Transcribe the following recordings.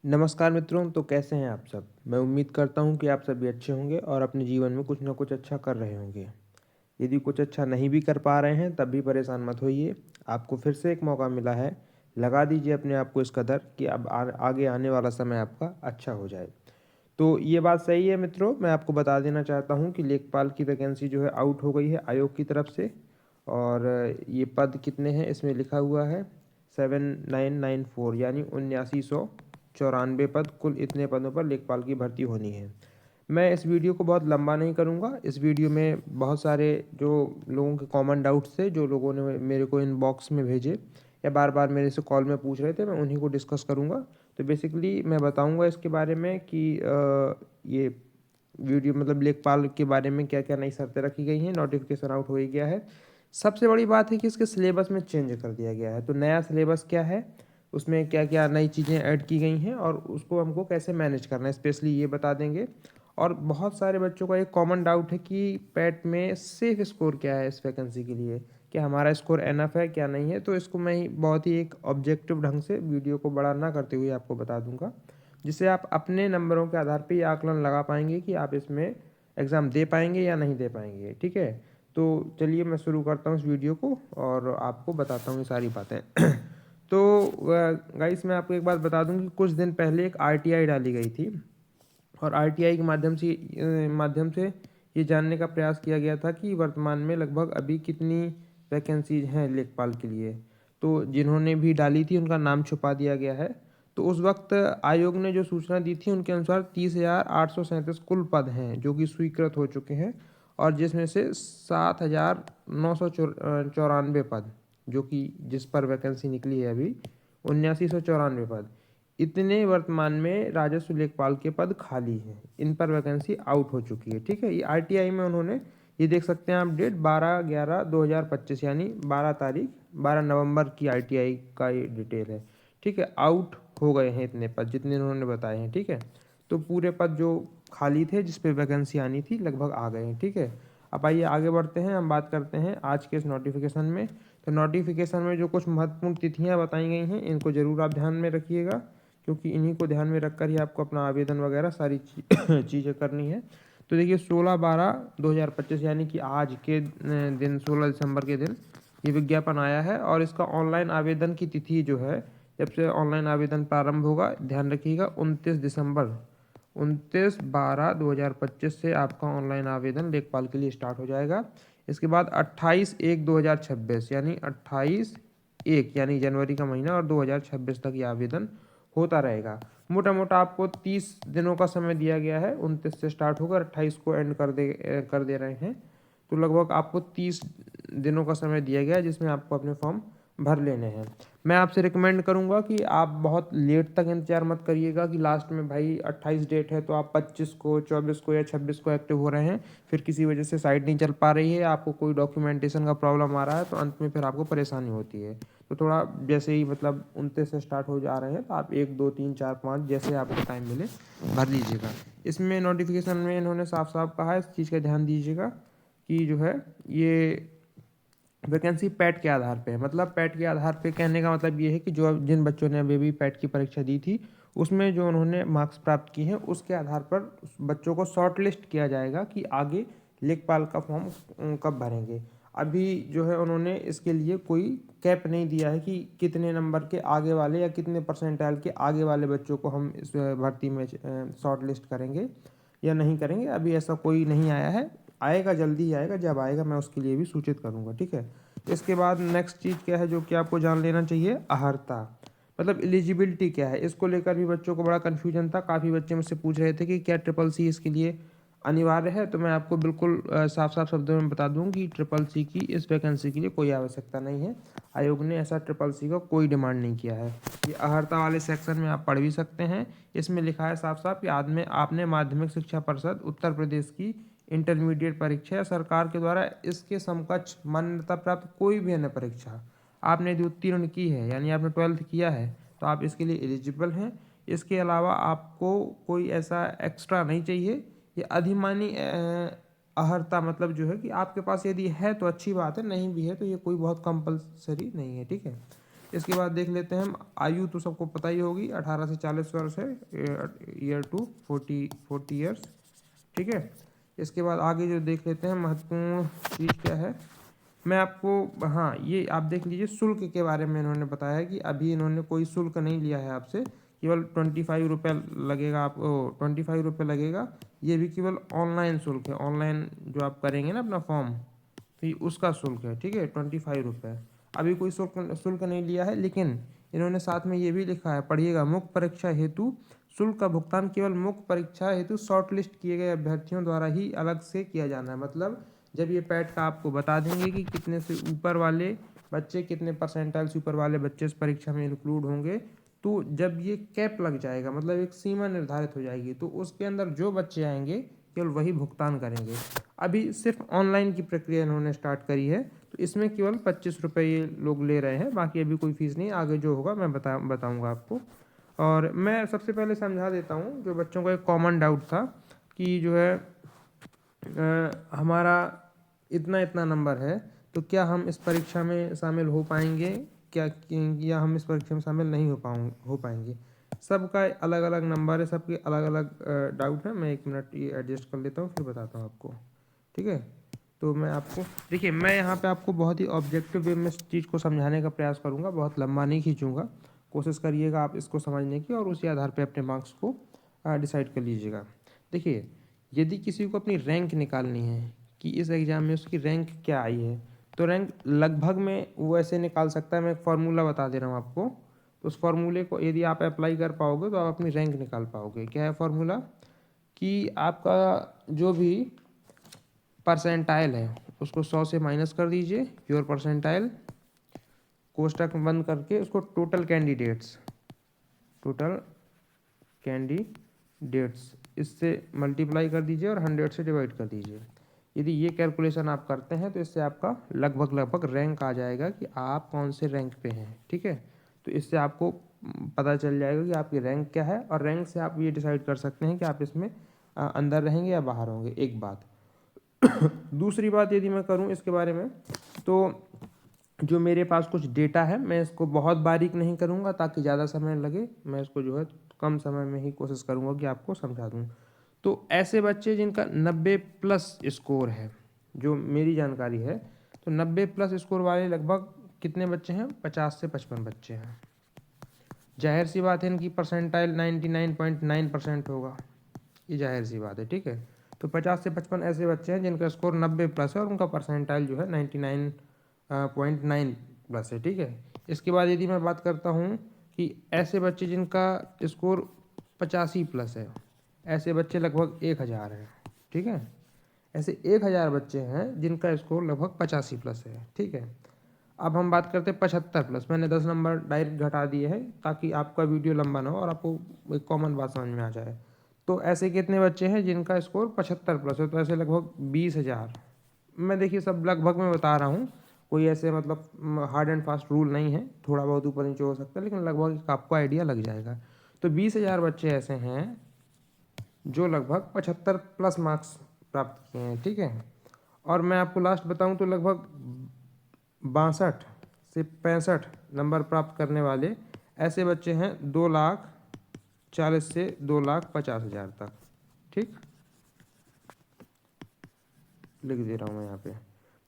नमस्कार मित्रों, तो कैसे हैं आप सब? मैं उम्मीद करता हूं कि आप सभी अच्छे होंगे और अपने जीवन में कुछ ना कुछ अच्छा कर रहे होंगे। यदि कुछ अच्छा नहीं भी कर पा रहे हैं तब भी परेशान मत होइए। आपको फिर से एक मौका मिला है। लगा दीजिए अपने आप को इस कदर कि अब आगे आने वाला समय आपका अच्छा हो जाए। तो ये बात सही है मित्रों, मैं आपको बता देना चाहता हूँ कि लेखपाल की वैकेंसी जो है आउट हो गई है आयोग की तरफ से। और ये पद कितने हैं इसमें लिखा हुआ है 7994 यानी 7994 पद, कुल इतने पदों पर लेखपाल की भर्ती होनी है। मैं इस वीडियो को बहुत लंबा नहीं करूँगा। इस वीडियो में बहुत सारे जो लोगों के कॉमन डाउट्स थे, जो लोगों ने मेरे को इनबॉक्स में भेजे या बार बार मेरे से कॉल में पूछ रहे थे, मैं उन्हीं को डिस्कस करूँगा। तो बेसिकली मैं बताऊँगा इसके बारे में कि ये वीडियो मतलब लेखपाल के बारे में क्या क्या नई शर्तें रखी गई हैं। नोटिफिकेशन आउट हो ही गया है। सबसे बड़ी बात है कि इसके सिलेबस में चेंज कर दिया गया है। तो नया सिलेबस क्या है, उसमें क्या क्या नई चीज़ें ऐड की गई हैं और उसको हमको कैसे मैनेज करना है, स्पेशली ये बता देंगे। और बहुत सारे बच्चों का एक कॉमन डाउट है कि पैट में सेफ स्कोर क्या है इस वैकेंसी के लिए, क्या हमारा स्कोर एनफ है क्या नहीं है। तो इसको मैं बहुत ही एक ऑब्जेक्टिव ढंग से वीडियो को बड़ा ना करते हुए आपको बता दूंगा, जिससे आप अपने नंबरों के आधार पर ये आकलन लगा पाएंगे कि आप इसमें एग्ज़ाम दे पाएंगे या नहीं दे पाएंगे। ठीक है, तो चलिए मैं शुरू करता हूँ इस वीडियो को और आपको बताता हूँ ये सारी बातें। तो गाइस, मैं आपको एक बात बता दूं कि कुछ दिन पहले एक आरटीआई डाली गई थी और आरटीआई के माध्यम से ये जानने का प्रयास किया गया था कि वर्तमान में लगभग अभी कितनी वैकेंसीज हैं लेखपाल के लिए। तो जिन्होंने भी डाली थी उनका नाम छुपा दिया गया है। तो उस वक्त आयोग ने जो सूचना दी थी उनके अनुसार 30,837 कुल पद हैं जो कि स्वीकृत हो चुके हैं, और जिसमें से 7,994 पद, जो कि जिस पर वैकेंसी निकली है अभी 7994 पद, इतने वर्तमान में राजस्व लेखपाल के पद खाली हैं। इन पर वैकेंसी आउट हो चुकी है। ठीक है, ये आरटीआई में उन्होंने, ये देख सकते हैं आप डेट 12/11/2025 यानी 12 नवंबर की आरटीआई का ये डिटेल है। ठीक है, आउट हो गए हैं इतने पद जितने उन्होंने बताए हैं। ठीक है, तो पूरे पद जो खाली थे जिस पे वैकेंसी आनी थी लगभग आ गए हैं। ठीक है, अब आइए आगे बढ़ते हैं, हम बात करते हैं आज के इस नोटिफिकेशन में। तो नोटिफिकेशन में जो कुछ महत्वपूर्ण तिथियां बताई गई हैं इनको जरूर आप ध्यान में रखिएगा, क्योंकि इन्हीं को ध्यान में रखकर ही आपको अपना आवेदन वगैरह सारी चीज़ें करनी है। तो देखिए 16/12/2025 यानी कि आज के दिन 16 दिसंबर के दिन ये विज्ञापन आया है, और इसका ऑनलाइन आवेदन की तिथि जो है, जब से ऑनलाइन आवेदन प्रारंभ होगा ध्यान रखिएगा 29 दिसंबर, 29/12/2025 से आपका ऑनलाइन आवेदन लेखपाल के लिए स्टार्ट हो जाएगा। इसके बाद 28/1/2026 यानी 28/1 यानी जनवरी का महीना और 2026 तक ये आवेदन होता रहेगा। मोटा मोटा आपको 30 दिनों का समय दिया गया है। 29 से स्टार्ट होकर 28 को एंड कर दे रहे हैं। तो लगभग आपको 30 दिनों का समय दिया गया है जिसमें आपको अपने फॉर्म भर लेने हैं। मैं आपसे रिकमेंड करूंगा कि आप बहुत लेट तक इंतजार मत करिएगा कि लास्ट में भाई 28 डेट है तो आप 25 को 24 को या 26 को एक्टिव हो रहे हैं, फिर किसी वजह से साइट नहीं चल पा रही है, आपको कोई डॉक्यूमेंटेशन का प्रॉब्लम आ रहा है, तो अंत में फिर आपको परेशानी होती है। तो थोड़ा जैसे ही मतलब 29 से स्टार्ट हो जा रहे हैं तो आप 1 2 3 4 5 जैसे आपको टाइम मिले भर लीजिएगा। इसमें नोटिफिकेशन में इन्होंने साफ साफ कहा है, इस चीज़ का ध्यान दीजिएगा कि जो है ये वैकेंसी पैट के आधार पे है। मतलब पैट के आधार पे कहने का मतलब ये है कि जो जिन बच्चों ने अभी भी पैट की परीक्षा दी थी उसमें जो उन्होंने मार्क्स प्राप्त किए हैं उसके आधार पर उस बच्चों को शॉर्ट लिस्ट किया जाएगा कि आगे लेखपाल का फॉर्म कब भरेंगे। अभी जो है उन्होंने इसके लिए कोई कैप नहीं दिया है कि कितने नंबर के आगे वाले या कितने परसेंटाइल के आगे वाले बच्चों को हम इस भर्ती में शॉर्ट लिस्ट करेंगे या नहीं करेंगे। अभी ऐसा कोई नहीं आया है, आएगा, जल्दी ही आएगा। जब आएगा मैं उसके लिए भी सूचित करूंगा। ठीक है, इसके बाद नेक्स्ट चीज़ क्या है जो कि आपको जान लेना चाहिए, अहर्ता मतलब एलिजिबिलिटी क्या है। इसको लेकर भी बच्चों को बड़ा कन्फ्यूजन था। काफ़ी बच्चे मुझसे पूछ रहे थे कि क्या ट्रिपल सी इसके लिए अनिवार्य है। तो मैं आपको बिल्कुल साफ साफ शब्दों में बता दूं कि ट्रिपल सी की इस वैकेंसी के लिए कोई आवश्यकता नहीं है। आयोग ने ऐसा ट्रिपल सी का कोई डिमांड नहीं किया है। ये अहर्ता वाले सेक्शन में आप पढ़ भी सकते हैं। इसमें लिखा है साफ साफ कि आदमी आपने माध्यमिक शिक्षा परिषद उत्तर प्रदेश की इंटरमीडिएट परीक्षा या सरकार के द्वारा इसके समकक्ष मान्यता प्राप्त कोई भी अन्य परीक्षा आपने यदि उत्तीर्ण की है, यानी आपने 12th किया है, तो आप इसके लिए एलिजिबल हैं। इसके अलावा आपको कोई ऐसा एक्स्ट्रा नहीं चाहिए। ये अधिमानी अहर्ता मतलब जो है कि आपके पास यदि है तो अच्छी बात है, नहीं भी है तो ये कोई बहुत कंपलसरी नहीं है। ठीक है, इसके बाद देख लेते हैं हम आयु, तो सबको पता ही होगी 18 से 40 वर्ष है, ईयर टू 40 ईयर्स, ठीक है। इसके बाद आगे जो देख लेते हैं महत्वपूर्ण चीज़ क्या है, मैं आपको, हाँ ये आप देख लीजिए शुल्क के बारे में इन्होंने बताया है कि अभी इन्होंने कोई शुल्क नहीं लिया है आपसे, केवल 25 रुपये लगेगा, आपको 25 रुपये लगेगा। ये भी केवल ऑनलाइन शुल्क है, ऑनलाइन जो आप करेंगे ना अपना फॉर्म, तो ये उसका शुल्क है, ठीक है, 25 रुपये। अभी कोई शुल्क शुल्क नहीं लिया है, लेकिन इन्होंने साथ में ये भी लिखा है, पढ़िएगा, मुख्य परीक्षा हेतु शुल्क का भुगतान केवल मुख्य परीक्षा हेतु शॉर्ट लिस्ट किए गए अभ्यर्थियों द्वारा ही अलग से किया जाना है। मतलब जब ये पैट का आपको बता देंगे कि कितने से ऊपर वाले बच्चे, कितने परसेंटाइल से ऊपर वाले बच्चे इस परीक्षा में इंक्लूड होंगे, तो जब ये कैप लग जाएगा, मतलब एक सीमा निर्धारित हो जाएगी, तो उसके अंदर जो बच्चे आएंगे केवल वही भुगतान करेंगे। अभी सिर्फ ऑनलाइन की प्रक्रिया इन्होंने स्टार्ट करी है, तो इसमें केवल 25 रुपये ये लोग ले रहे हैं, बाकी अभी कोई फीस नहीं, आगे जो होगा मैं बताऊंगा आपको। और मैं सबसे पहले समझा देता हूँ, जो बच्चों का एक कॉमन डाउट था कि जो है हमारा इतना इतना नंबर है, तो क्या हम इस परीक्षा में शामिल हो पाएंगे, क्या या हम इस परीक्षा में शामिल नहीं हो पाएंगे। सबका अलग अलग नंबर है, सबके अलग अलग डाउट है। मैं 1 मिनट ये एडजस्ट कर लेता हूँ, फिर बताता हूँ आपको, ठीक है। तो मैं आपको देखिए, मैं यहाँ पे आपको बहुत ही ऑब्जेक्टिव वे में इस चीज़ को समझाने का प्रयास करूँगा, बहुत लंबा नहीं खींचूँगा। कोशिश करिएगा आप इसको समझने की, और उसी आधार पे अपने मार्क्स को डिसाइड कर लीजिएगा। देखिए, यदि किसी को अपनी रैंक निकालनी है कि इस एग्ज़ाम में उसकी रैंक क्या आई है, तो रैंक लगभग में वो ऐसे निकाल सकता है। मैं एक फार्मूला बता दे रहा हूँ आपको, तो उस फार्मूले को यदि आप अप्लाई कर पाओगे तो आप अपनी रैंक निकाल पाओगे। क्या है फार्मूला, कि आपका जो भी परसेंटाइल है उसको 100 से माइनस कर दीजिए, योर परसेंटाइल, कोष्टक बंद करके उसको टोटल कैंडिडेट्स इससे मल्टीप्लाई कर दीजिए और 100 से डिवाइड कर दीजिए। यदि ये कैलकुलेशन आप करते हैं तो इससे आपका लगभग रैंक आ जाएगा कि आप कौन से रैंक पे हैं, ठीक है। तो इससे आपको पता चल जाएगा कि आपकी रैंक क्या है, और रैंक से आप ये डिसाइड कर सकते हैं कि आप इसमें अंदर रहेंगे या बाहर होंगे, एक बात। दूसरी बात यदि मैं करूं इसके बारे में, तो जो मेरे पास कुछ डेटा है, मैं इसको बहुत बारीक नहीं करूंगा ताकि ज़्यादा समय लगे, मैं इसको जो है कम समय में ही कोशिश करूंगा कि आपको समझा दूं। तो ऐसे बच्चे जिनका 90+ स्कोर है, जो मेरी जानकारी है, तो 90+ स्कोर वाले लगभग कितने बच्चे हैं, 50 से 55 बच्चे हैं। जाहिर सी बात है इनकी परसेंटाइल 99.9% होगा, ये जाहिर सी बात है, ठीक है। तो 50 से 55 ऐसे बच्चे हैं जिनका स्कोर 90+ है और उनका परसेंटाइल जो है 99.9+ है, ठीक है। इसके बाद यदि मैं बात करता हूँ कि ऐसे बच्चे जिनका स्कोर 85+ है, ऐसे बच्चे लगभग 1000 हैं, ठीक है। ऐसे 1000 बच्चे हैं जिनका स्कोर लगभग 85+ है, ठीक है। अब हम बात करते हैं 75+। मैंने 10 नंबर डायरेक्ट घटा दिए हैं ताकि आपका वीडियो लंबा ना हो और आपको एक कॉमन बात समझ में आ जाए। तो ऐसे कितने बच्चे हैं जिनका स्कोर 75+ है, तो ऐसे लगभग 20,000। मैं देखिए सब लगभग में बता रहा हूँ, कोई ऐसे मतलब हार्ड एंड फास्ट रूल नहीं है, थोड़ा बहुत ऊपर नीचे हो सकता है, लेकिन लगभग आपको आइडिया लग जाएगा। तो 20,000 बच्चे ऐसे हैं जो लगभग 75+ मार्क्स प्राप्त किए हैं, ठीक है। और मैं आपको लास्ट बताऊं तो लगभग 62 से 65 नंबर प्राप्त करने वाले ऐसे बच्चे हैं 2,40,000 से 2,50,000 तक, ठीक, लिख दे रहा हूँ मैं यहाँ पे।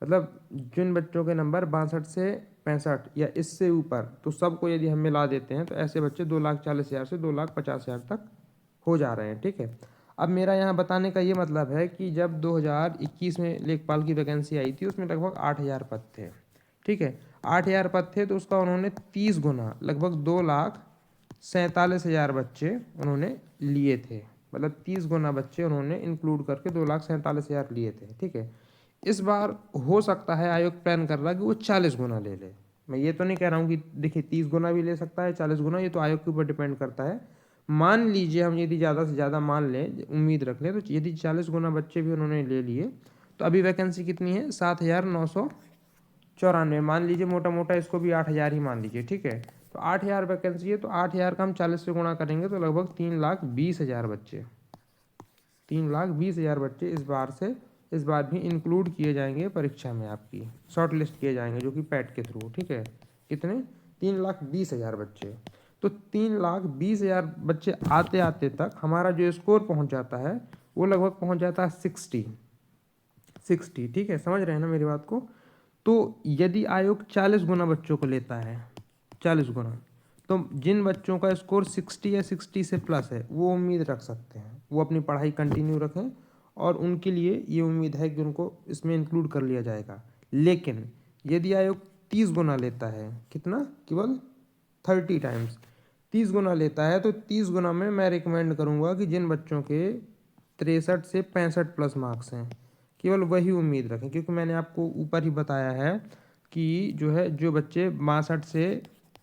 मतलब जिन बच्चों के नंबर 62 से 65 या इससे ऊपर, तो सबको यदि हम मिला देते हैं तो ऐसे बच्चे 2,40,000 से 2,50,000 तक हो जा रहे हैं, ठीक है। अब मेरा यहाँ बताने का ये मतलब है कि जब 2021 में लेखपाल की वैकेंसी आई थी, उसमें लगभग 8,000 पद थे, ठीक है। 8,000 पद थे, तो उसका उन्होंने 30 गुना, लगभग 2,47,000 बच्चे उन्होंने लिए थे। मतलब 30 गुना बच्चे उन्होंने इंक्लूड करके 2,47,000 लिए थे, ठीक है। इस बार हो सकता है आयोग प्लान कर रहा है कि वो 40 गुना ले ले। मैं ये तो नहीं कह रहा हूँ कि देखिए 30 गुना भी ले सकता है, 40 गुना, ये तो आयोग के ऊपर डिपेंड करता है। मान लीजिए हम यदि ज़्यादा से ज़्यादा मान लें, उम्मीद रख लें, तो यदि 40 गुना बच्चे भी उन्होंने ले लिए, तो अभी वैकेंसी कितनी है, 7,994। मान लीजिए मोटा मोटा इसको भी 8,000 ही मान लीजिए, ठीक है। तो 8,000 वैकेंसी है, तो 8,000 का हम 40 से गुणा करेंगे तो लगभग 3,20,000 बच्चे, 3,20,000 बच्चे इस बार भी इंक्लूड किए जाएंगे परीक्षा में, आपकी शॉर्ट लिस्ट किए जाएंगे, जो कि पैट के थ्रू, ठीक है। कितने, 3,20,000 बच्चे। तो 3,20,000 बच्चे आते आते तक हमारा जो स्कोर पहुंच जाता है वो लगभग पहुंच जाता है 60। ठीक है, समझ रहे हैं ना मेरी बात को। तो यदि आयोग 40 गुना बच्चों को लेता है, 40 गुना, तो जिन बच्चों का स्कोर 60 या 60 से प्लस है वो उम्मीद रख सकते हैं, वो अपनी पढ़ाई कंटिन्यू रखें और उनके लिए ये उम्मीद है कि उनको इसमें इंक्लूड कर लिया जाएगा। लेकिन यदि आयोग 30 गुना लेता है, कितना, केवल 30 टाइम्स 30 गुना लेता है, तो 30 गुना में मैं रिकमेंड करूँगा कि जिन बच्चों के 63 से 65 प्लस मार्क्स हैं केवल वही उम्मीद रखें, क्योंकि मैंने आपको ऊपर ही बताया है कि जो बच्चे 62 से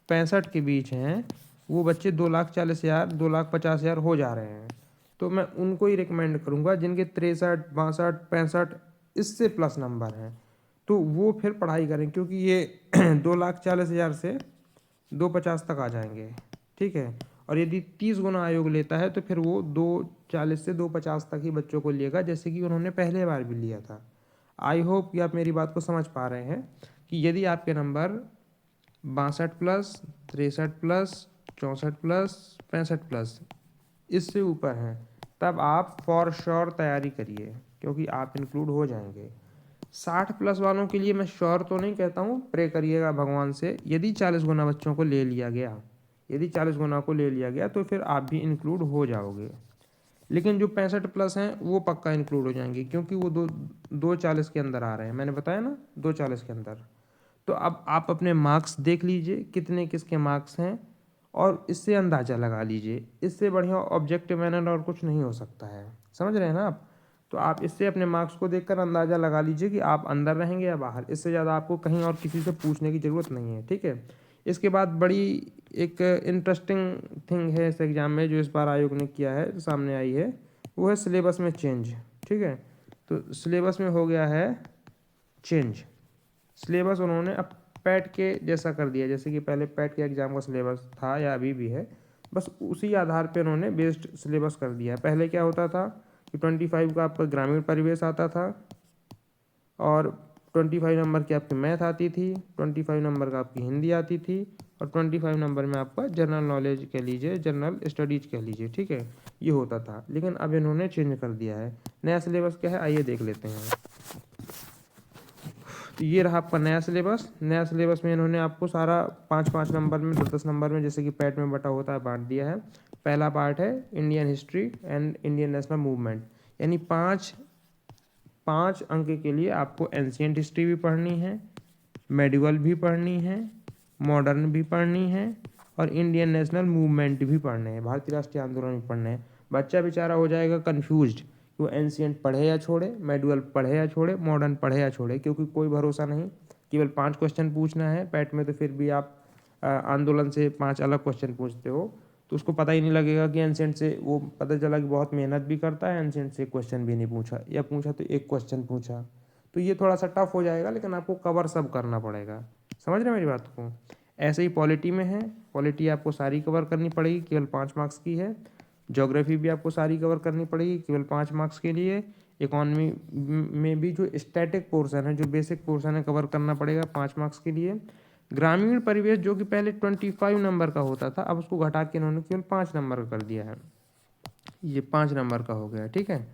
65 के बीच हैं वो बच्चे 2,40,000 2,50,000 हो जा रहे हैं। तो मैं उनको ही रिकमेंड करूँगा जिनके 63 62 65 इससे प्लस नंबर हैं, तो वो फिर पढ़ाई करें, क्योंकि ये 2,40,000 से 2,50 तक आ जाएंगे। ठीक है, और यदि 30 गुना आयोग लेता है तो फिर वो 2,40 से 2,50 तक ही बच्चों को लेगा, जैसे कि उन्होंने पहले बार भी लिया था। आई होप कि आप मेरी बात को समझ पा रहे हैं कि यदि आपके number 62 plus 63 plus 64 plus 65 plus इससे ऊपर हैं तब आप फॉर श्योर तैयारी करिए, क्योंकि आप इंक्लूड हो जाएंगे। 60 प्लस वालों के लिए मैं श्योर तो नहीं कहता हूँ, प्रे करिएगा भगवान से। यदि 40 गुना बच्चों को ले लिया गया, यदि 40 गुना को ले लिया गया तो फिर आप भी इंक्लूड हो जाओगे। लेकिन जो 65 प्लस हैं वो पक्का इंक्लूड हो जाएंगे, क्योंकि वो 240 के अंदर आ रहे हैं, मैंने बताया ना 240 के अंदर। तो अब आप अपने मार्क्स देख लीजिए कितने किसके मार्क्स हैं और इससे अंदाज़ा लगा लीजिए। इससे बढ़िया ऑब्जेक्टिव मैनर और कुछ नहीं हो सकता है, समझ रहे हैं ना आप। तो आप इससे अपने मार्क्स को देखकर अंदाज़ा लगा लीजिए कि आप अंदर रहेंगे या बाहर। इससे ज़्यादा आपको कहीं और किसी से पूछने की ज़रूरत नहीं है। ठीक है, इसके बाद बड़ी एक इंटरेस्टिंग थिंग है इस एग्ज़ाम में जो इस बार आयोग ने किया है, सामने आई है, वो है सिलेबस में चेंज। ठीक है, तो सिलेबस में हो गया है चेंज। सिलेबस उन्होंने अब पैट के जैसा कर दिया, जैसे कि पहले पैट के एग्ज़ाम का सिलेबस था या अभी भी है, बस उसी आधार पे उन्होंने बेस्ड सिलेबस कर दिया है। पहले क्या होता था कि 25 का आपका ग्रामीण परिवेश आता था और 25 नंबर की आपकी मैथ आती थी, 25 नंबर का आपकी हिंदी आती थी और 25 नंबर में आपका जनरल नॉलेज कह लीजिए, जनरल स्टडीज कह लीजिए। ठीक है, ये होता था, लेकिन अब इन्होंने चेंज कर दिया है। नया सिलेबस क्या है आइए देख लेते हैं। तो ये रहा आपका नया सिलेबस। नया सिलेबस में इन्होंने आपको सारा 5-5 नंबर में 10-10 नंबर में जैसे कि पैट में बटा होता है बांट दिया है। पहला पार्ट है Indian history and Indian national movement, यानी 5 अंक के लिए आपको एंशियंट हिस्ट्री भी पढ़नी है, मेडिवल भी पढ़नी है, मॉडर्न भी पढ़नी है और इंडियन नेशनल मूवमेंट भी पढ़ने हैं, भारतीय राष्ट्रीय आंदोलन भी पढ़ने हैं। बच्चा बेचारा हो जाएगा कन्फ्यूज्ड, वो एंशियंट पढ़े या छोड़े, मेडुअल पढ़े या छोड़े, मॉडर्न पढ़े या छोड़े, क्योंकि कोई भरोसा नहीं। केवल 5 क्वेश्चन पूछना है पैट में, तो फिर भी आप आंदोलन से 5 अलग क्वेश्चन पूछते हो तो उसको पता ही नहीं लगेगा कि एंशियंट से, वो पता चला कि बहुत मेहनत भी करता है, एंशियंट से क्वेश्चन भी नहीं पूछा या पूछा तो एक क्वेश्चन पूछा। तो ये थोड़ा सा टफ हो जाएगा, लेकिन आपको कवर सब करना पड़ेगा। समझ रहे हैं मेरी बात को। ऐसे ही पॉलिटी में है, पॉलिटी आपको सारी कवर करनी पड़ेगी, केवल 5 मार्क्स की है। ज्योग्राफी भी आपको सारी कवर करनी पड़ेगी केवल 5 मार्क्स के लिए। इकॉनमी में भी जो स्टैटिक पोर्शन है, जो बेसिक पोर्शन है, कवर करना पड़ेगा 5 मार्क्स के लिए। ग्रामीण परिवेश जो कि पहले 25 नंबर का होता था, अब उसको घटा के इन्होंने केवल 5 नंबर का कर दिया है, ये 5 नंबर का हो गया। ठीक है,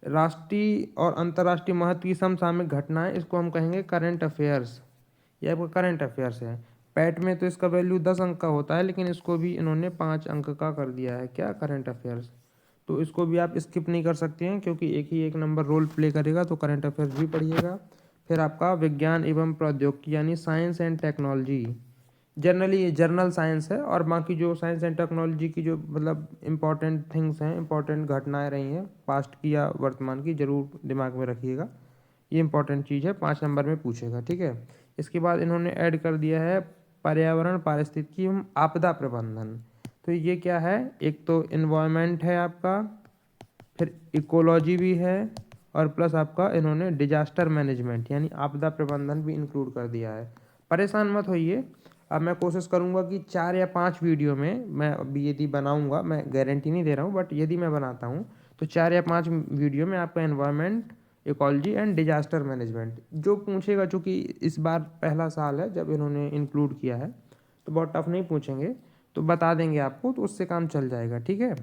राष्ट्रीय और अंतर्राष्ट्रीय महत्व की समसामयिक घटनाएं, इसको हम कहेंगे करंट अफेयर्स। ये आपका करंट अफेयर्स है। पैट में तो इसका वैल्यू 10 अंक का होता है, लेकिन इसको भी इन्होंने 5 अंक का कर दिया है, क्या, करंट अफेयर्स। तो इसको भी आप स्किप नहीं कर सकते हैं, क्योंकि एक ही एक नंबर रोल प्ले करेगा, तो करंट अफेयर्स भी पढ़िएगा। फिर आपका विज्ञान एवं प्रौद्योगिकी यानी साइंस एंड टेक्नोलॉजी, जनरली ये जर्नल साइंस है, और बाकी जो साइंस एंड टेक्नोलॉजी की जो मतलब इंपॉर्टेंट थिंग्स हैं, इंपॉर्टेंट घटनाएं रही हैं पास्ट की या वर्तमान की, जरूर दिमाग में रखिएगा, ये इंपॉर्टेंट चीज़ है, 5 नंबर में पूछेगा। ठीक है, इसके बाद इन्होंने ऐड कर दिया है पर्यावरण पारिस्थितिकी एवं आपदा प्रबंधन। तो ये क्या है, एक तो इन्वायरमेंट है आपका, फिर इकोलॉजी भी है, और प्लस आपका इन्होंने डिजास्टर मैनेजमेंट यानी आपदा प्रबंधन भी इंक्लूड कर दिया है। परेशान मत होइए, अब मैं कोशिश करूंगा कि 4 या 5 वीडियो में मैं अभी यदि बनाऊंगा, मैं गारंटी नहीं दे रहा हूँ, बट यदि मैं बनाता हूँ तो 4 या 5 वीडियो में आपका environment, ecology and disaster management जो पूछेगा, चूँकि इस बार पहला साल है जब इन्होंने इंक्लूड किया है, तो बहुत टफ नहीं पूछेंगे, तो बता देंगे आपको, तो उससे काम चल जाएगा, ठीक है।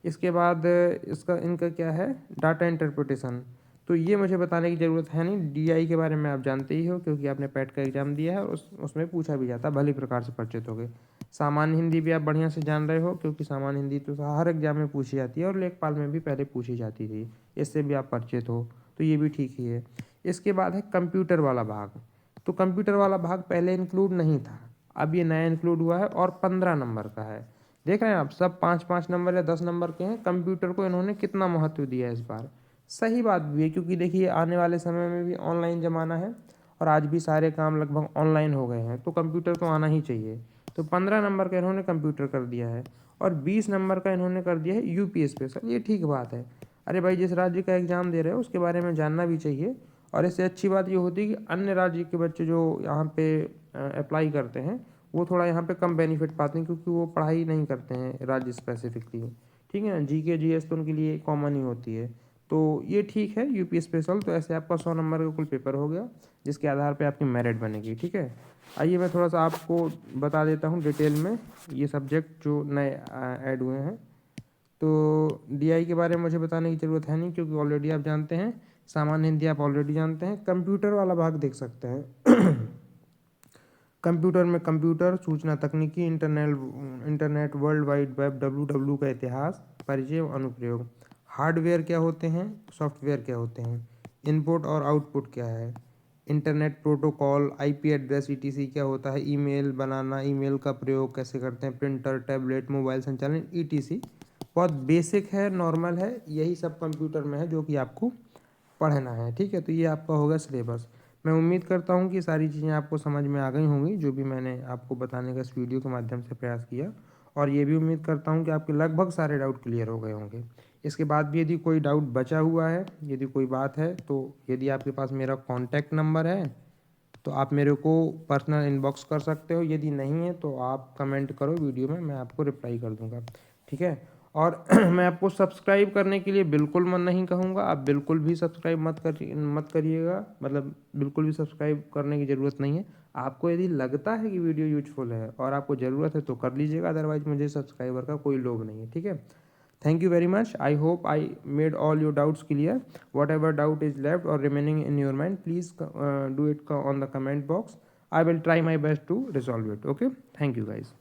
इसके बाद इनका क्या है, डाटा इंटरप्रिटेशन, तो ये मुझे बताने की ज़रूरत है नहीं, डीआई के बारे में आप जानते ही हो क्योंकि आपने पैट का एग्ज़ाम दिया है और उसमें पूछा भी जाता है, भली प्रकार से परिचित हो गए। सामान्य हिंदी भी आप बढ़िया से जान रहे हो क्योंकि सामान्य हिंदी तो हर एग्जाम में पूछी जाती है और लेखपाल में भी पहले पूछी जाती थी, इससे भी आप परिचित हो, तो ये भी ठीक ही है। इसके बाद है कंप्यूटर वाला भाग, तो कंप्यूटर वाला भाग पहले इंक्लूड नहीं था, अब ये नया इंक्लूड हुआ है और 15 नंबर का है। देख रहे हैं आप, सब 5-5 नंबर या 10 नंबर के हैं। कंप्यूटर को इन्होंने कितना महत्व दिया है इस बार। सही बात भी है क्योंकि देखिए आने वाले समय में भी ऑनलाइन ज़माना है और आज भी सारे काम लगभग ऑनलाइन हो गए हैं, तो कंप्यूटर तो आना ही चाहिए। तो 15 नंबर का इन्होंने कंप्यूटर कर दिया है और 20 नंबर का इन्होंने कर दिया है यूपी स्पेशल। ये ठीक बात है, अरे भाई जिस राज्य का एग्ज़ाम दे रहे हो उसके बारे में जानना भी चाहिए। और इससे अच्छी बात ये होती है कि अन्य राज्य के बच्चे जो यहाँ पे अप्लाई करते हैं वो थोड़ा यहाँ पे कम बेनिफिट पाते हैं क्योंकि वो पढ़ाई नहीं करते हैं राज्य स्पेसिफिकली, ठीक है ना। जीके जीएस तो उनके लिए कॉमन ही होती है, तो ये ठीक है यूपी स्पेशल। तो ऐसे आपका 100 नंबर का कुल पेपर हो गया जिसके आधार पे आपकी मेरिट बनेगी, ठीक है। आइए मैं थोड़ा सा आपको बता देता हूँ डिटेल में ये सब्जेक्ट जो नए ऐड हुए हैं। तो डीआई के बारे में मुझे बताने की ज़रूरत है नहीं क्योंकि ऑलरेडी आप जानते हैं। सामान्य हिंदी आप ऑलरेडी जानते हैं। कंप्यूटर वाला भाग देख सकते हैं कंप्यूटर में कंप्यूटर, सूचना तकनीकी, internet, world wide web, W का इतिहास, परिचय और अनुप्रयोग। हार्डवेयर क्या होते हैं, सॉफ्टवेयर क्या होते हैं, इनपुट और आउटपुट क्या है, internet protocol, IP address etc क्या होता है, ईमेल बनाना, ईमेल का प्रयोग कैसे करते हैं, प्रिंटर, टैबलेट, मोबाइल संचालन ईटीसी। बहुत बेसिक है, नॉर्मल है, यही सब कंप्यूटर में है जो कि आपको पढ़ना है, ठीक है। तो ये आपका होगा सिलेबस। मैं उम्मीद करता हूँ कि सारी चीज़ें आपको समझ में आ गई होंगी जो भी मैंने आपको बताने का इस वीडियो के माध्यम से प्रयास किया, और ये भी उम्मीद करता हूँ कि आपके लगभग सारे डाउट क्लियर हो गए होंगे। इसके बाद भी यदि कोई डाउट बचा हुआ है, यदि कोई बात है, तो यदि आपके पास मेरा कॉन्टैक्ट नंबर है तो आप मेरे को पर्सनल इनबॉक्स कर सकते हो, यदि नहीं है तो आप कमेंट करो वीडियो में, मैं आपको रिप्लाई कर दूंगा, ठीक है। और मैं आपको सब्सक्राइब करने के लिए बिल्कुल मन नहीं कहूँगा, आप बिल्कुल भी सब्सक्राइब मत करिएगा, मतलब बिल्कुल भी सब्सक्राइब करने की ज़रूरत नहीं है। आपको यदि लगता है कि वीडियो यूजफुल है और आपको ज़रूरत है तो कर लीजिएगा, अदरवाइज मुझे सब्सक्राइबर का कोई लोभ नहीं है, ठीक है। Thank you very much. I hope I made all your doubts clear. Whatever doubt is left or remaining in your mind, please do it on the comment box. I will try my best to resolve it. Okay. Thank you guys.